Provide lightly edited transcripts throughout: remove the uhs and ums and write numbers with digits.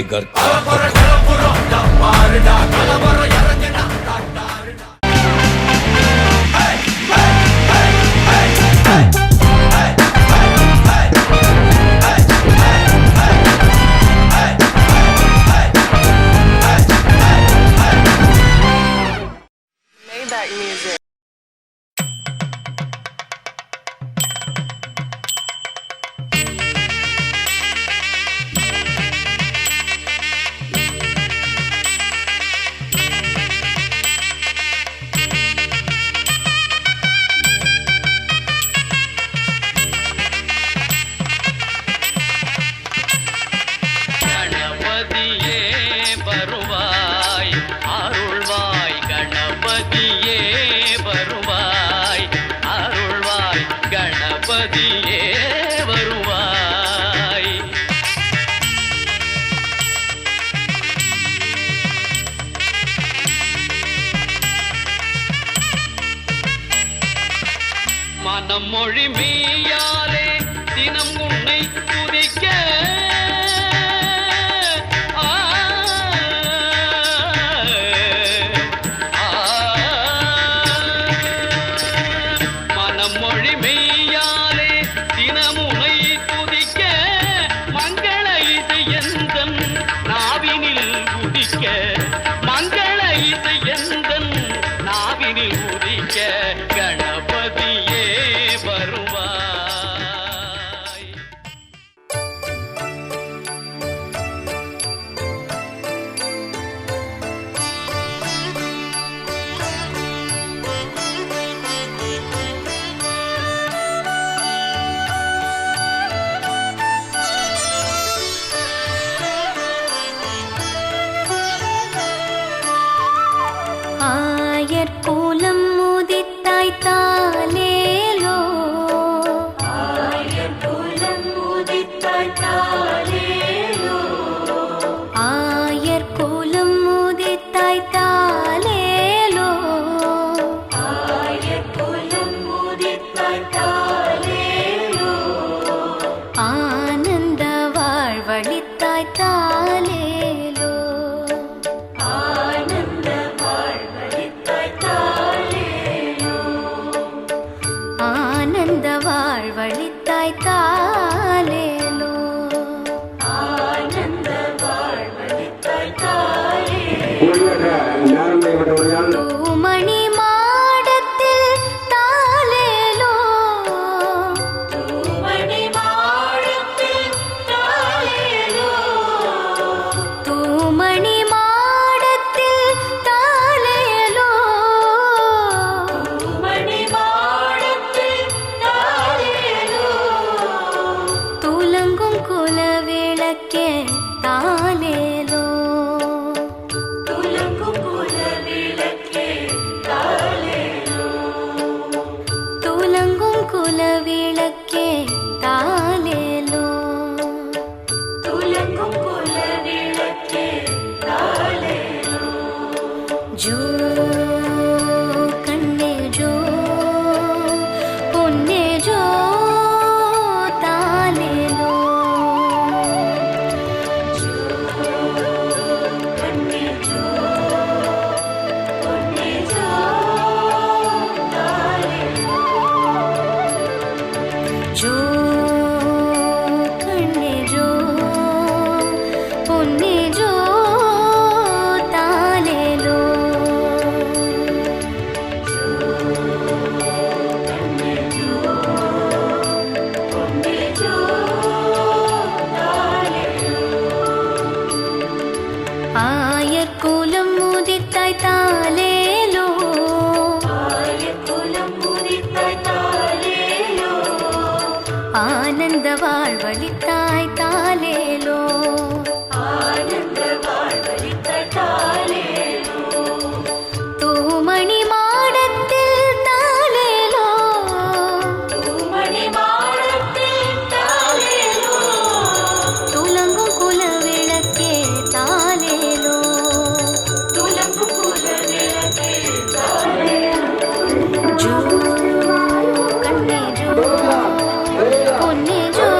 Tiger. மனமொழி மெய்யாலே தினம் உன்னை துதிக்க மனமொழி மெய்யாலே தினம் உன்னை துதிக்க மங்கள இது எந்தன் நாவினில் உதிக்க மங்கள இது எந்தன் நாவினில் உதிக்க கணபதியே ஆயர்கூலம் முதித்தாய் தாலேலோ ஆயர்கூலம் முதித்தாய் தாலேலோ ஆயர்கூலம் முதித்தாய் தாலேலோ ஆயர்கூலம் முதித்தாய் தாலேலோ ஆனந்த வாழ்வழித்தாய் தாலேலோ ஆனந்த வாழ்வழித்தாய் தாலேலோ ஆனந்த வாழ்வழித்தாய் தாலேலோ தூமணி மாடத்தில் தாலேலோ தூமணி மாடத்தில் தாலேலோ தூமணி மாடத்தில் தாலேலோ தூமணி துலங்கும் குலவிளக்கே தாலேலோ துலங்கும் குலவிளக்கே தாலேலோ துலங்கும் குலவிளக்கே தாலேலோ துலங்கும் குலவிளக்கே தாலேலோ ஜோ கண்ணே ஜோ பொன்னே ஜோ जो कन्ने जो पुन्ने जो तालेलो कन्ने जो पुन्ने जो तालेलो ஆயர்கூலம் முதித்தாய் தாலேலோ ஆயர்கூலம் முதித்தாய் தாலேலோ ஆனந்த வாழ்வழித்தாய் தாலேலோ ஆனந்த வாழ்வழித்தாய் தாலேலோ தூமணி மாடத்தில் தாலேலோ தூமணி மாடத்தில் தாலேலோ துலங்கும் குலவிளக்கே தாலேலோ துலங்கும் குலவிளக்கே தாலேலோ ஜோ கண்ணே ஜோ பொன்னே ஜோ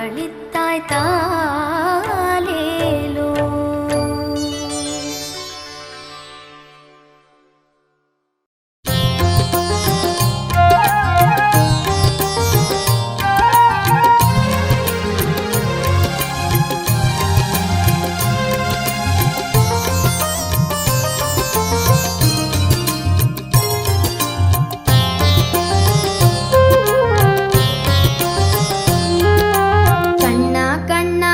வாழ்வழித்தாய் தாலேலோ. கண்ணா கண்ணா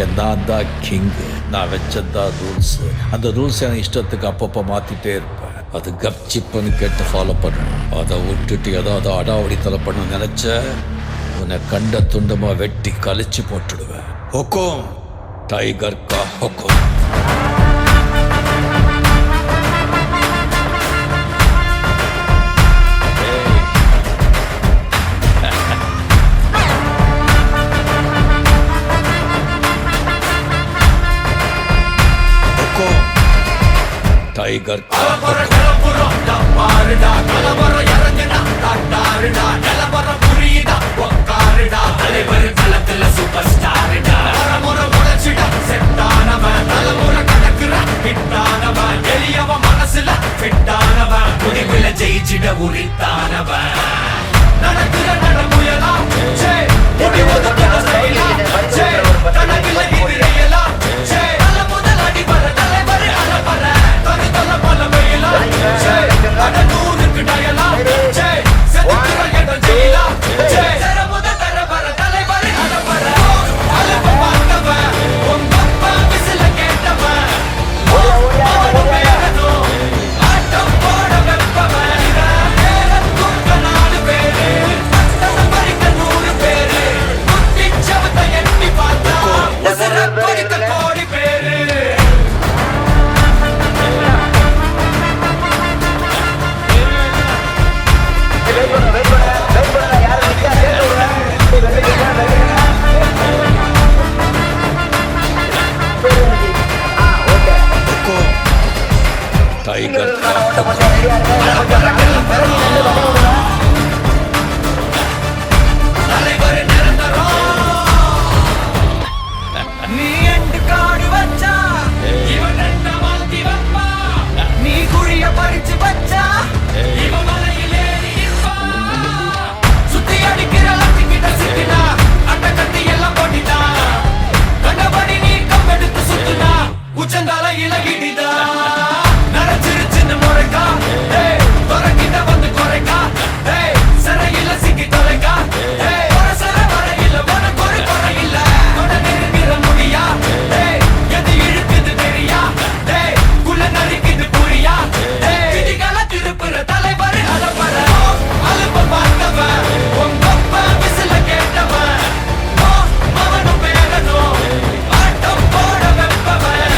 இங்கே நான் தான் கிங்கு, நான் வச்சதான் ரூல்ஸ். அந்த ரூல்ஸ் எனக்கு இஷ்டத்துக்கு அப்பப்போ மாற்றிட்டே இருப்பேன். அது கப்சிப்புன்னு கேட்டு ஃபாலோ பண்ணணும். அதை விட்டுட்டு ஏதாவது அடாவடித்தலை பண்ண நினச்ச உன்னை கண்ட துண்டமாக வெட்டி கழிச்சு போட்டுடுவேன். ஹொக்கோம், டைகர் கா ஹொக்கோம். டைகர் மனசுல ஜெயிச்சிட உரித்தானவன் நடக்கிற நடமுயலா டைகர் நீ எண்டு காடு வச்சா இவன் என்ன மாத்தி வப்பா, நீ குழிய பறிச்சு வச்சா இவன் மலையிலே இருப்பா. சுத்தி அடிக்கிற லட்சிக்கிட்ட சிக்கினா அட்ட கட்டி எல்லாம் போட்டிதா, கண்டபடி நீ கம்பெடுத்து சுத்துனா உச்சந்தால இலகிடிதா. நரைச்சிருச்சுன்னு முறைக்கா துறக்கிட்ட வந்து குறைக்கா, சிறையில சிக்கி தொலைக்கா, சர வரையில உனக்கு ஒரு குறை இல்ல. நெருங்கிற முடியா எது இழுக்குது தெரியா, குள்ள நரிக்குது புரியா. விதிகள திருப்புற தலைவர் அலப்பற அலுப்ப பார்த்தவன் உங்க அப்பா விசில கேட்டவன் அவனும் பேரனும் ஆட்டம் போட வெப்பவன்.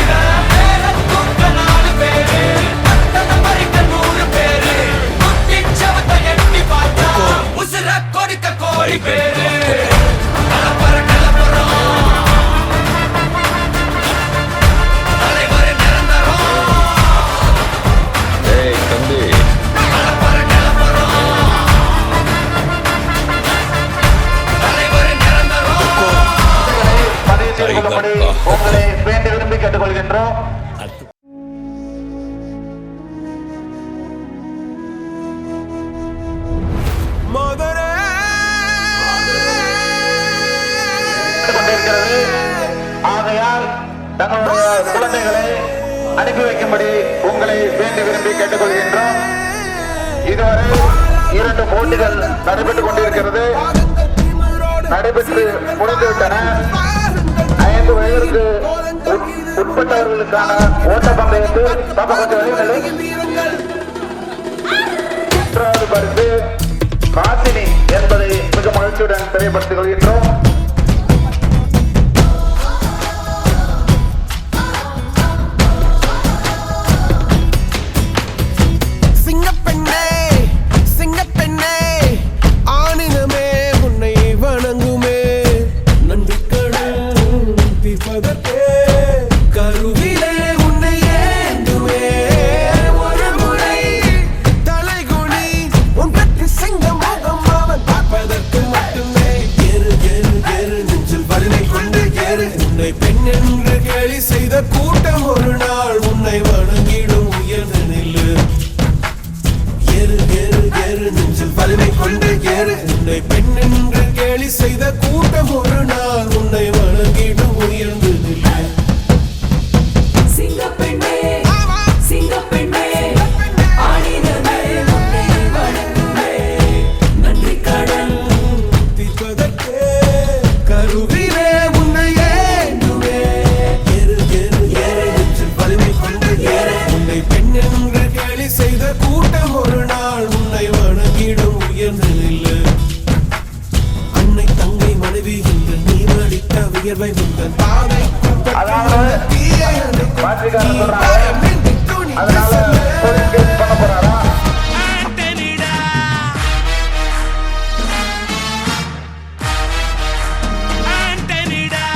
பேரத்துக்க 4 பேரு தத்தத பறிக்க 100 பேரு முத்திச்சவத்தை எட்டி பார்த்தா உசுர கொடுக்க கோடி பேரு. கலப்பற கலப்பறம் தலைவர் நிரந்தரம். தம்பி கலப்பற கலப்பறம் தலைவர் நிரந்தரம். பதிவு செய்து கொள்ளும்படி உங்களை வேண்டி விரும்பி கேட்டுக்கொள்கின்றோம். கொண்டிருக்கிறது. ஆகையால் தங்களுடைய குழந்தைகளை அனுப்பி வைக்கும்படி உங்களை வேண்டி விரும்பி கேட்டுக்கொள்கின்றோம். இதுவரை 2 போட்டிகள் நடைபெற்றுக் கொண்டிருக்கிறது. நடைபெற்று முடிந்துவிட்டன. 5 வயதிற்கு உட்பட்டவர்களுக்கான ஓட்டப்பந்தயத்தில் கொஞ்சம் வெளிநிலை மூன்றாவது பரிசு காசினி என்பதை மிக மகிழ்ச்சியுடன் தெரியப்படுத்திக் கொள்கின்றோம். கூட்டம் ஒரு நாள் உன்னை வணங்கிடும் உயர்ந்து நில்லு. ஏறு ஏறு ஏறு நெஞ்சில் வலிமை கொண்டு ஏறு. உன்னை பெண் என்று கேலி செய்த கூட்டம் ஒரு நாள் உன்னை வணங்கிடும் உயர்ந்து நில்லு. சிங்கப்பெண்ணே சிங்கப்பெண்ணே ஆடினமே உன்னை வணங்குமே. நன்றி கடன் தீர்ப்பதற்கே கருவிலே உன்னை ஏந்துமே. பட்ட வியர்வை முந்தன் பாதைக்குள் பட்டு அதாவது அந்த தீயை அணைக்கும். மாற்றிக்காரன் நீ சொல்றாங்க. பயமின்றி துணிந்து அதனால செல்ல. போலீஸ் கேஸ் பண்ண போறாரா? ஆண்டனிடா ஆண்டனிடா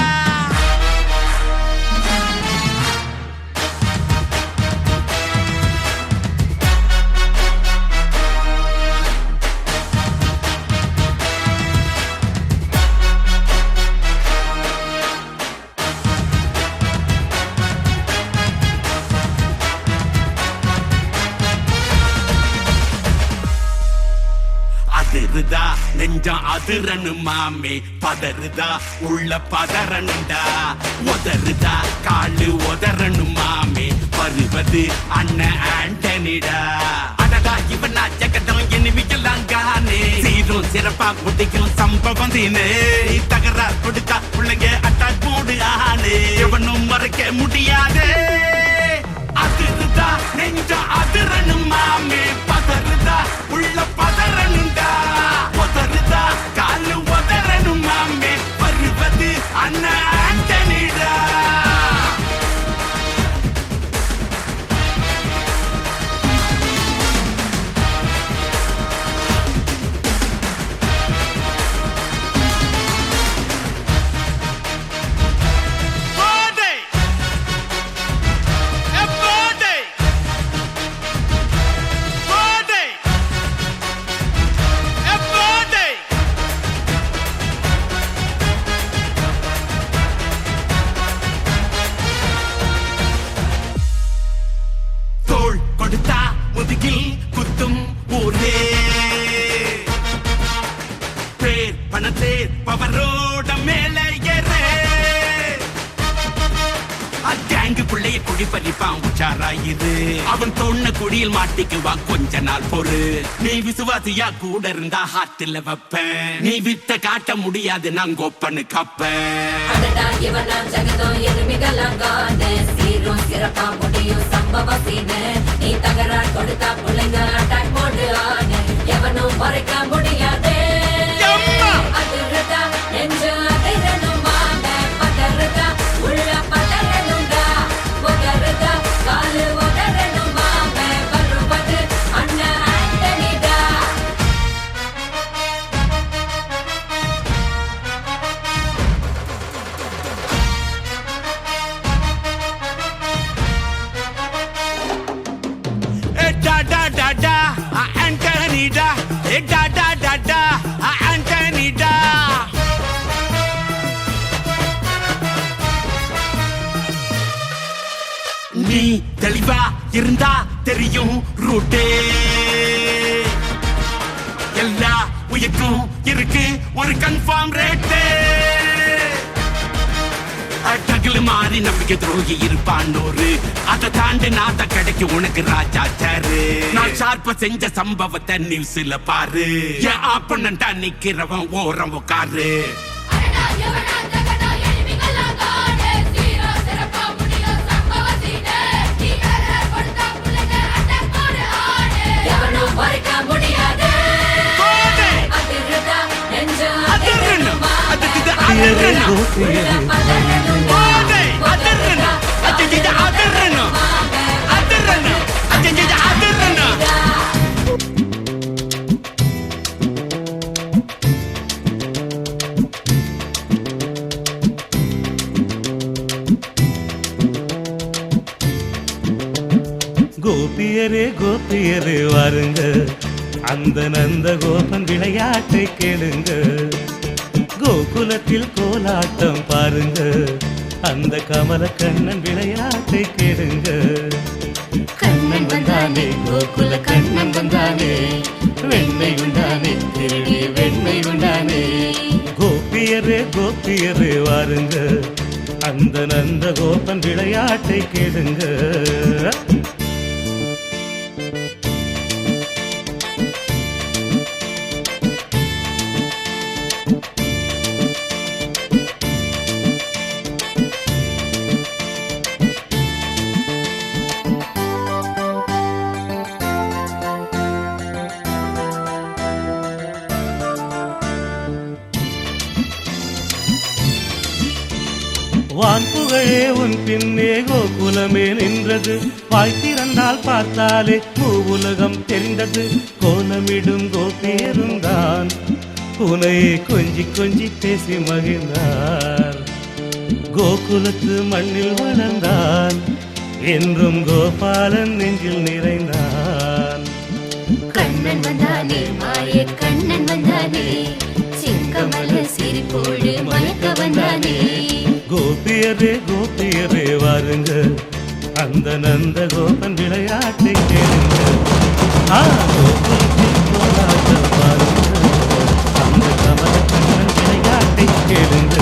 அதிருதா நெஞ்சம் அதிரனு மாமே பதறுதா உள்ள பதறனுண்டா உதறுதா காலு உதறனு மாமே வருவது அண்ணன் ஆண்டனிடா அடடா இவனா ஜெகதம் எனிமிக்கலாம் காணே சீரும் சிறப்பா முடிக்கும் சம்பவம் தீனே தகராறு கொடுத்தா பிள்ளைங்க அட்டாக் போடு ஆனே எவனும் மறைக்க முடியாதே அதிருதா நெஞ்சம் அதிரனு மாமே பதறுதா உள்ள பதறனுண்டா உதறுதா காலு உதறனு மாமே வருவது அண்ணன் ஆண்டனிடா போடே போடே போடே போடே தோள் கொடுத்தா முதுகில் குத்தும் ஊரே பேர் பணத்தேர் பவரோட மேல ஏறே கேங்கு பிள்ளைய குடி பறிப்பான் உச்சாராயிரு அவன் தொன்ன குடியில் மாட்டிக்குவான் கொஞ்ச நாள் பொறு நீ விசுவாசியா கூட இருந்தா ஹார்ட்ல வைப்பேன் நீ வித்த காட்ட முடியாது நான் கொப்பனு கப்பேன் அடடா இவனா ஜெகதம் எருமிகளாம் காணே சீரும் சிறப்பா முடியும் சம்பவ சீனு நீ தகராறு கொடுத்தா பிள்ளைங்க அட்டாக் போடு ஆனு எவனும் மறைக்க முடியாதே எம்மா! அதிருதா நெஞ்சு அதிரணுமாக பதறுதா உள்ள பதறணுண்டா உதறுதா காலு உதறணுமாக வருவது அண்ணன் ஆண்டனிடா Da da da da, Antonida. Da da da da, Antonida. நீ தெளிவா இருந்தா தெரியும் ரூட்டே எல்லா உயிர்க்கும் இருக்கு ஒரு கன்ஃபார்ம் ரேட்டே டகுல மாறி நம்பிக்கை துரோகி இருப்பான்னோரு அதை தாண்டி நாத்த கிடைக்கும் உனக்கு ராஜா சாரு நான் ஷார்ப்பா செஞ்ச சம்பவத்தை நியூஸ்ல பாரு என் ஆப்பனண்டா நிக்கிறவன் ஓரம் உட்காரு எவனும் மறைக்க முடியாதே போடே! அதிருதா நெஞ்சு அதிரணும், அதிரணுமாக அதிரணும், உள்ள பதறணுண்டா போடே! அதிரணும், அதிரணும், அதிரணும், அதிரணும், அதிரணும். கோபியரே கோபியரே வாருங்க அந்த நந்த கோபன் விளையாட்டை கேளுங்க கோகுலத்தில் கோலாட்டம் பாருங்க அந்த கமல கண்ணன் விளையாட்டை கேளுங்க கண்ணன் வந்தானே கோகுல கண்ணன் வந்தானே வெண்ணை உண்டானே திருடி வெண்ணை உண்டானே கோபியரே கோபியரே வாருங்க அந்த நந்த கோபன் விளையாட்டை கேளுங்க வான் புகழே உன் பின்னே கோகுலமே நின்றது. வாய் திறந்தால் பார்த்தாலே பூவுலகம் தெரிந்தது. கோலமிடும் கோபியரும் தான் உனையே கொஞ்சி கொஞ்சி பேசி மகிழ்ந்தார். கோகுலத்து மண்ணில் வளர்ந்தான், என்றும் கோபாலன் நெஞ்சில் நிறைந்தான். கண்ணன் வந்தானே மாய கண்ணன் வந்தானே, சிங்கமல சிரிப்போடு மயக்க வந்தானே. கோபியரே கோபியரே வாருங்க, அந்த நந்த கோபன் விளையாட்டை கேளுங்க. கோகுலத்தில் கோலாட்டம் பாருங்க, அந்த கமல கண்ணன் விளையாட்டை கேளுங்க.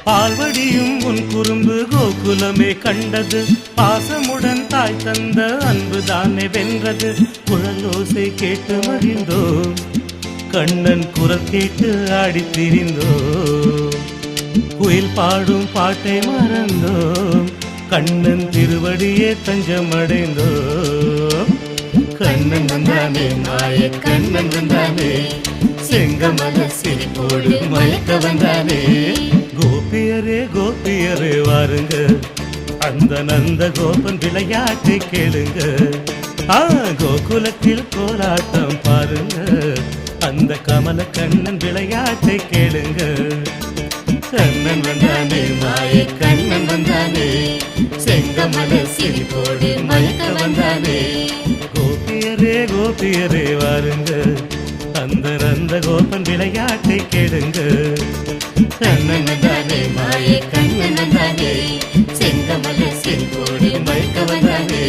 பால்வடியும் உன் குறும்பு கோகுலமே கண்டது. பாசமுடன் தாய் தந்த அன்புதானே வென்றது. குழலோசை கேட்டு மகிழ்ந்தோம், கண்ணன் குரல் கேட்டு ஆடித் திரிந்தோம். குயில் பாடும் பாட்டை மறந்தோம், கண்ணன் திருவடியே தஞ்சம் அடைந்தோம். கண்ணன் வந்தானே மாய கண்ணன் வந்தானே, செங்கமல சிரிப்போடு மயக்க வந்தானே. கோபியரே கோபியரே வாருங்க, அந்த நந்த கோபன் விளையாட்டை கேளுங்க. கோகுலத்தில் கோலாட்டம் பாருங்க, அந்த கமல கண்ணன் விளையாட்டை கேளுங்க. கண்ணன் வந்தானே மாய கண்ணன் வந்தானே, செங்கமல சிரிப்போடு மயக்க வந்தானே. கோபியரே கோபியரே வாருங்க, அந்த நந்த கோபன் விளையாட்டை கேளுங்க. கண்ணன் வந்தானே மாய கண்ணன் வந்தானே, செங்கமல சிரிப்போடு மயக்க வந்தானே.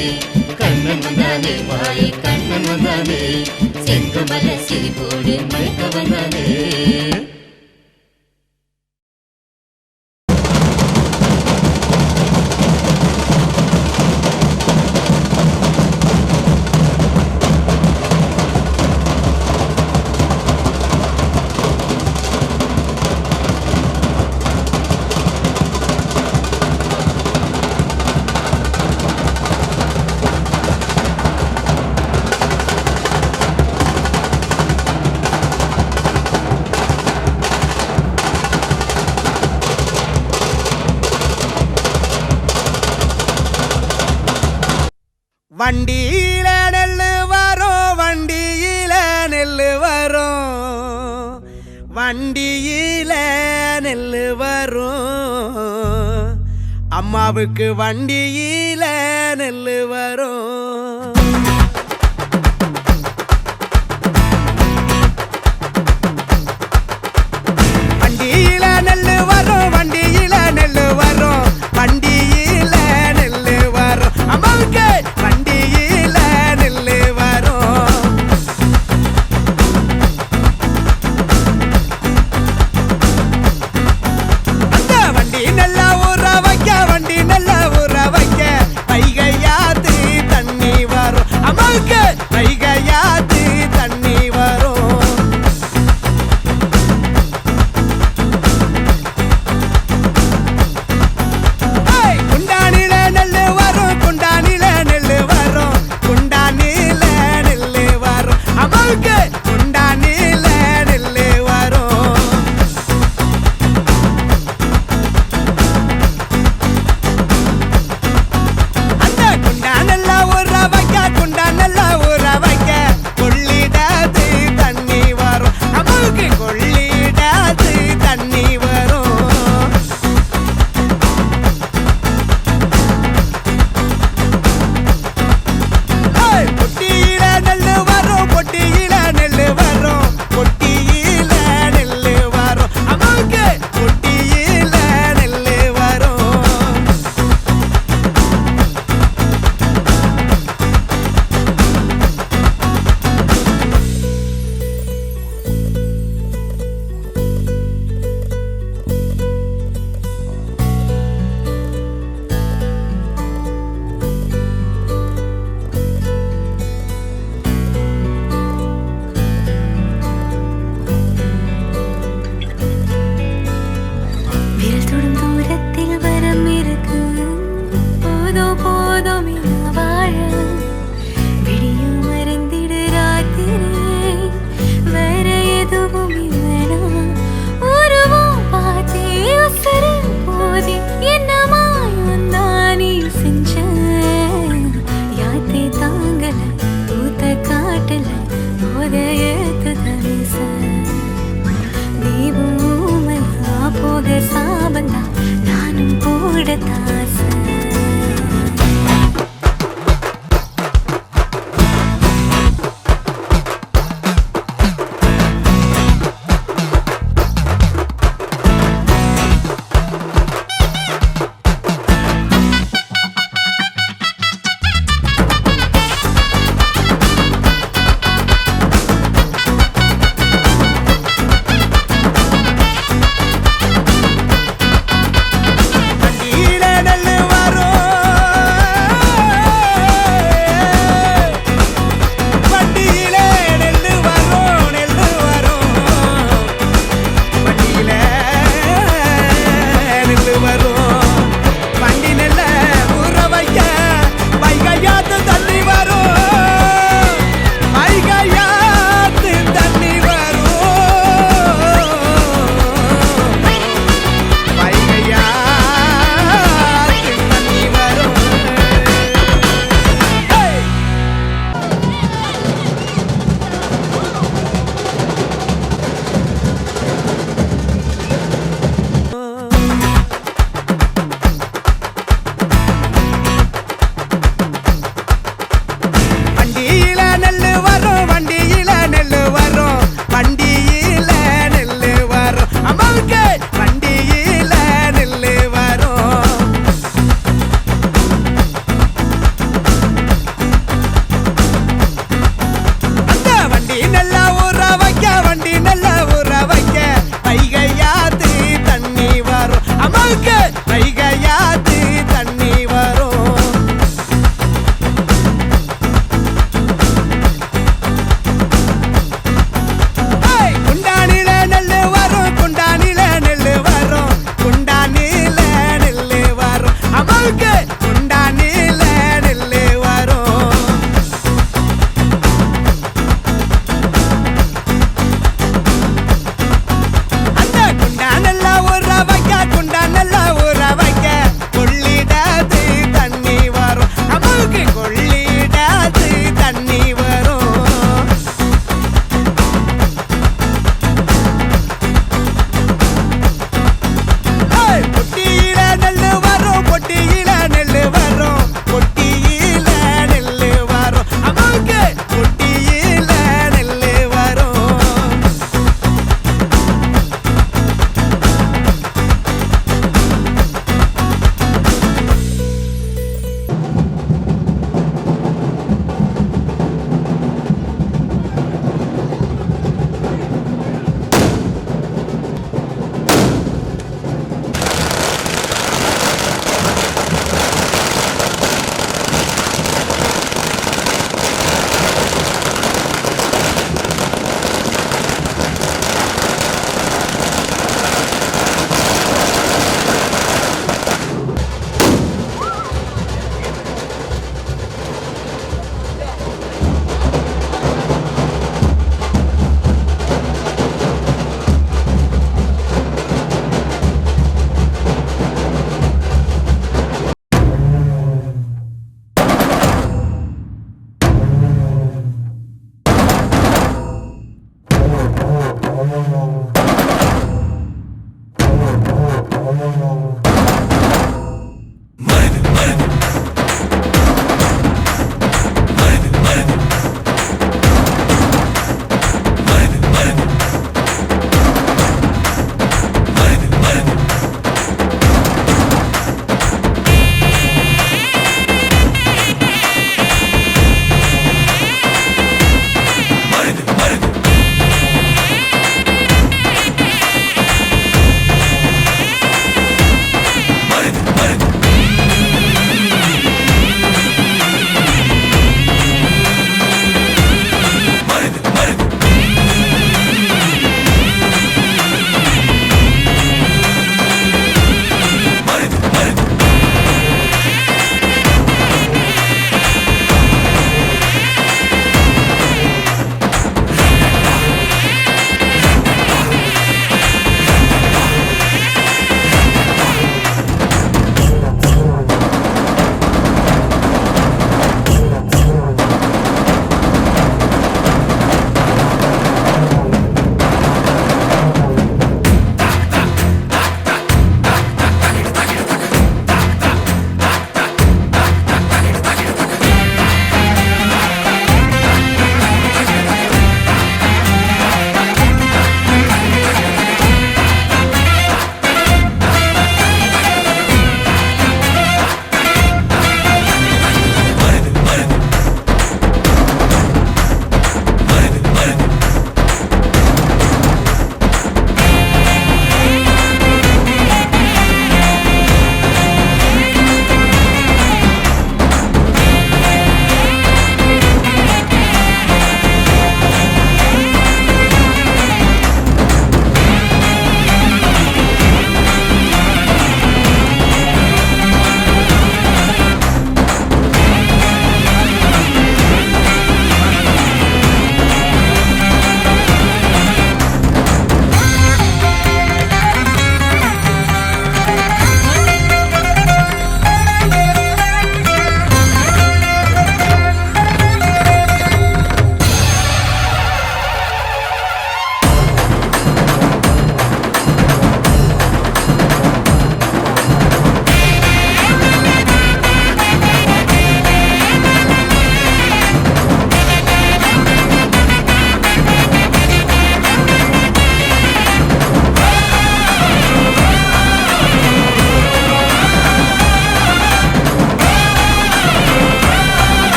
கண்ணன் வந்தானே மாய கண்ணன் வந்தானே, செங்கமல சிரிப்போடு மயக்க வந்தானே. வண்டியில நெல்லு வரும், வண்டியில நெல்லு வரும், வண்டியில நெல்லு வரும். அம்மாவுக்கு வண்டியில நெல்லு வரும். வண்டியில நெல்லு வரும், வண்டியில நெல்லு வரும், வண்டியில நெல்லு வரும். அம்மாவுக்கு வண்டியில நெல்லு வரும். அந்த வண்டி நல்லா ஊற வைக்க, வண்டி நல்லா ஊற வைக்க, வைகையாத்து தண்ணி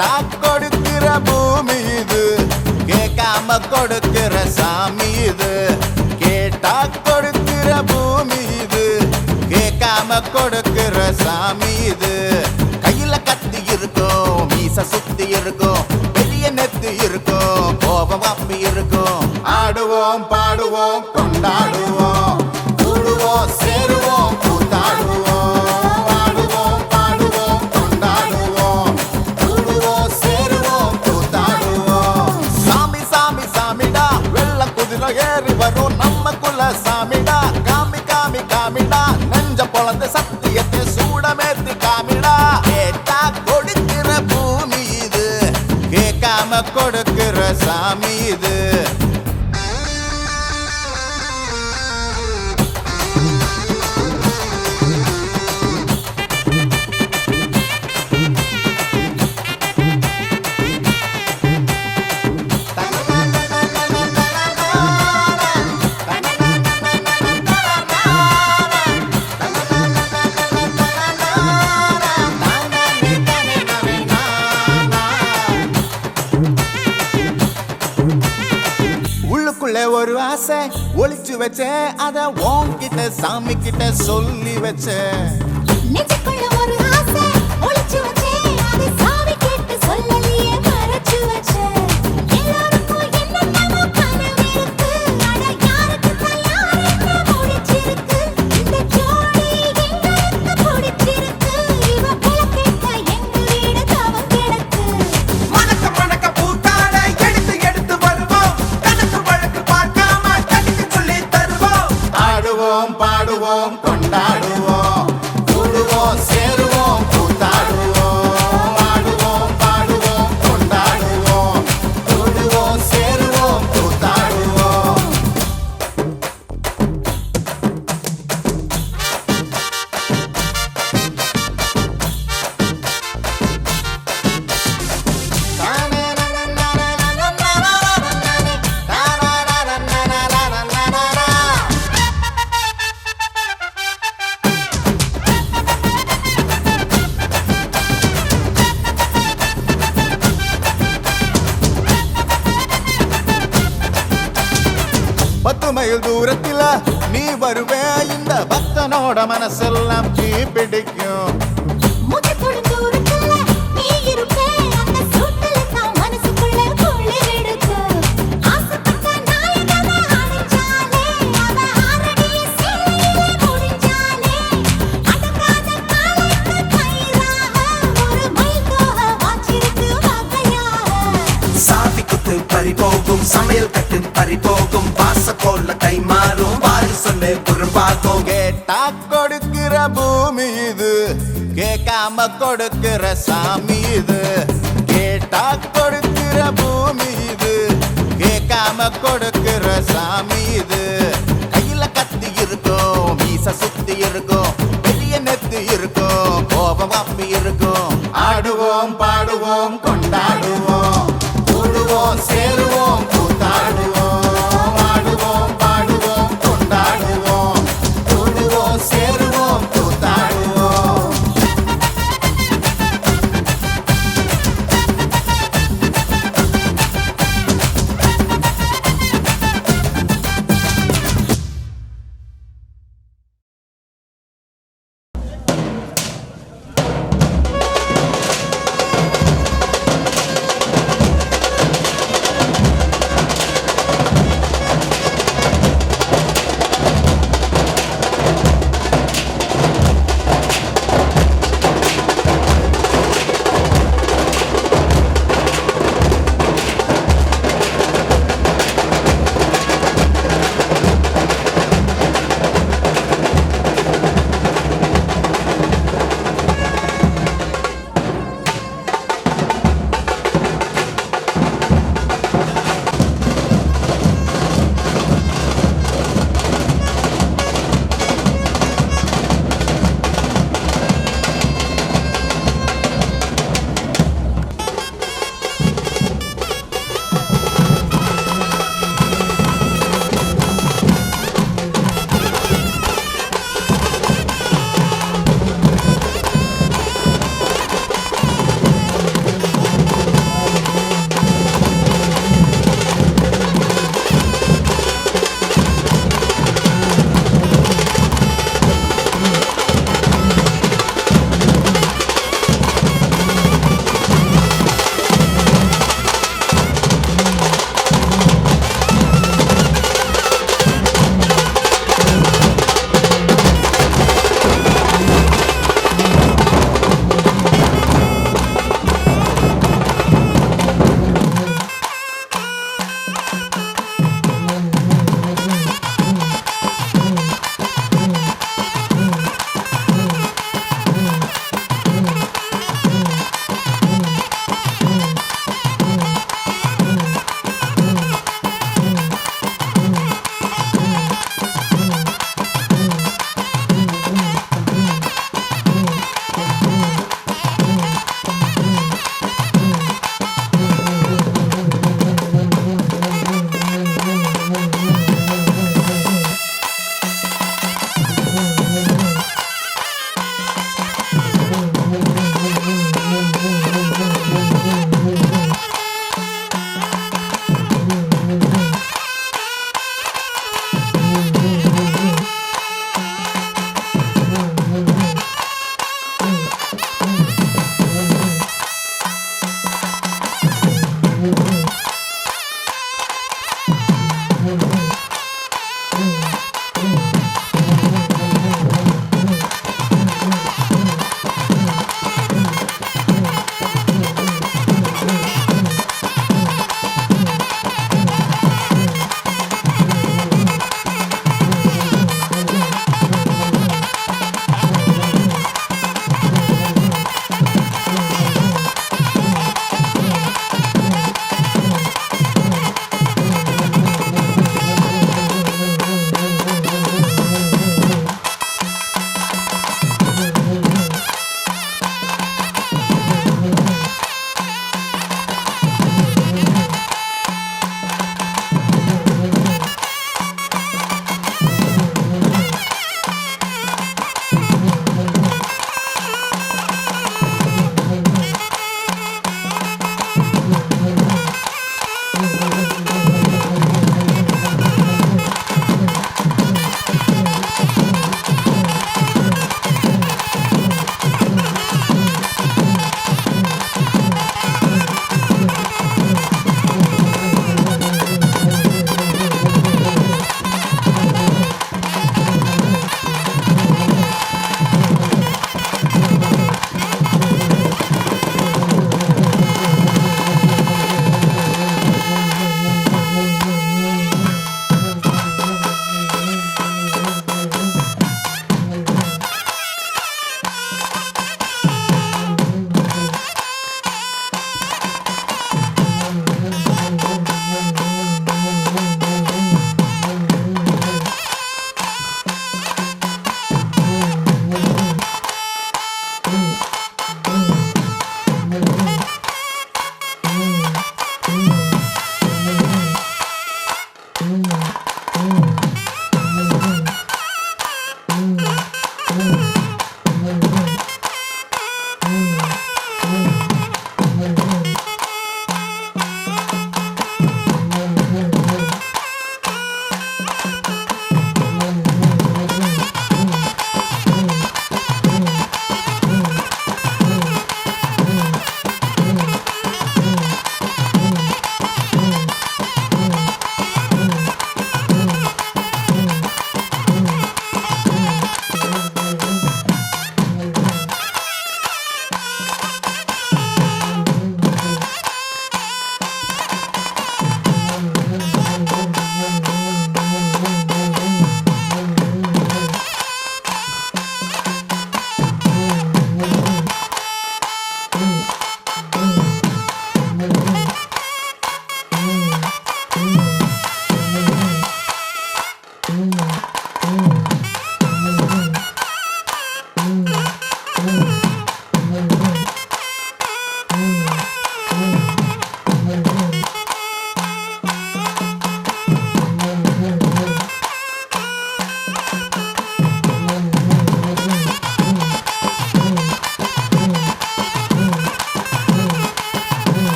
கேட்டா கொடுக்கிற பூமி இது, கேட்காம கொடுக்கிற சாமி இது. கேட்டா கொடுக்கிற பூமி இது, கேட்காம கொடுக்கிற சாமி இது. கையில கத்தி இருக்கும், மீச சுத்தி இருக்கும், பெரிய நெத்தி இருக்கும், கோபம் அப்பி இருக்கும். ஆடுவோம் பாடுவோம் கொண்டாடுவோம், கூடுவோம் சேருவோம் கூத்தாடுவோம். ஆடுவோம் பாடுவோம் கொண்டாடுவோம், கூடுவோம் சேருவோம் கூத்தாடுவோம். சாமி சாமி சாமிடா, வெள்ள குதிரை ஏறி வரும் நம்ம குல சாமிடா. காமி காமி காமிடா, நெஞ்ச பொழந்த சத்தியத்தை சூடமேத்தி காமிடா. கேட்டா கொடுக்கிற பூமி இது, கேட்காம கொடுக்கிற சாமி இது. உள்ளுக்குள்ள ஒரு ஆசை ஒளிச்சு வச்சேன், அத உன்கிட்ட சாமி கிட்ட சொல்லி வச்சேன். நெஞ்சுக்குள்ள ஒரு ஆசை ஒளிச்சு வச்சேன், அதை சாமி கேட்டு சொல்லலையே மறைச்சு வச்சேன். எல்லாருக்கும் என்னென்னமோ கனவு இருக்கு, அட யாருக்கு யார் என்ன முடிச்சிருக்கு. இந்த ஜோடி எங்களுக்கு பிடிச்சிருக்கு, இவ விளக்கேத்த எங்க வீடு தவம் கிடக்கு. மணக்க மணக்க பூத்தாட எடுத்து எடுத்து வருவோம், கணக்கு வழக்கு பார்க்காம கடிக்க சொல்லி தருவோம். ஆடுவோம் பாடுவோம் கொண்டாடுவோம், கூடுவோம் சேருவோம் கூத்தாடுவோம். ஆடுவோம் பாடுவோம் கொண்டாடுவோம், கூடுவோம் சேருவோம் கூத்தாடுவோம். பத்து மைல் தூரத்தில நீ வருவே, இந்த பக்தனோட மனசெல்லாம் தீ பிடிக்கும். மூச்சு தொடும் தூரத்துல நீ இருப்பே, அந்த சூட்டுல தான் மனசுக்குள்ள குளிர் எடுக்கு. ஆசைப்பட்ட நாயகனை அடைஞ்சாலே, அவ ஆறடி சேலையிலே முடிஞ்சாலே, அடங்காத காலைக்கு கயிறாக ஒரு மயில் தோகை வாச்சிருக்கு வகையாக. சாவி குத்து பறி போகும், சமையல் கட்டு பறி போகும், வாச கோல கை மாறும், வாரி சொல்லு குறும்பாகும். கேட்டா கொடுக்கிற பூமி இது, கேட்காம கொடுக்கிற சாமி இது. கேட்டா கொடுக்கிற பூமி இது, கேட்காம கொடுக்கிற சாமி இது. கையில கத்தி இருக்கும், மீச சுத்தி இருக்கும், பெரிய நெத்தி இருக்கும், கோபம் அப்பி இருக்கும். ஆடுவோம் பாடுவோம் கொண்டாடுவோம், கூடுவோம் சேருவோம் கூத்தாடுவோம். ஆடுவோம் பாடுவோம் கொண்டாடுவோம், கூடுவோம் சேருவோம் கூத்தாடுவோம்.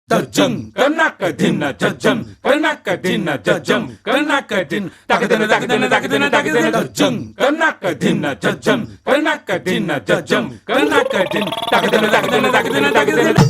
Jajam, kanaka dinna jajam, kanaka dinna jajam, kanaka din, takadana takadana takadana takadana jajam, kanaka dinna jajam, kanaka dinna jajam, kanaka din, takadana takadana takadana takadana.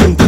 Dun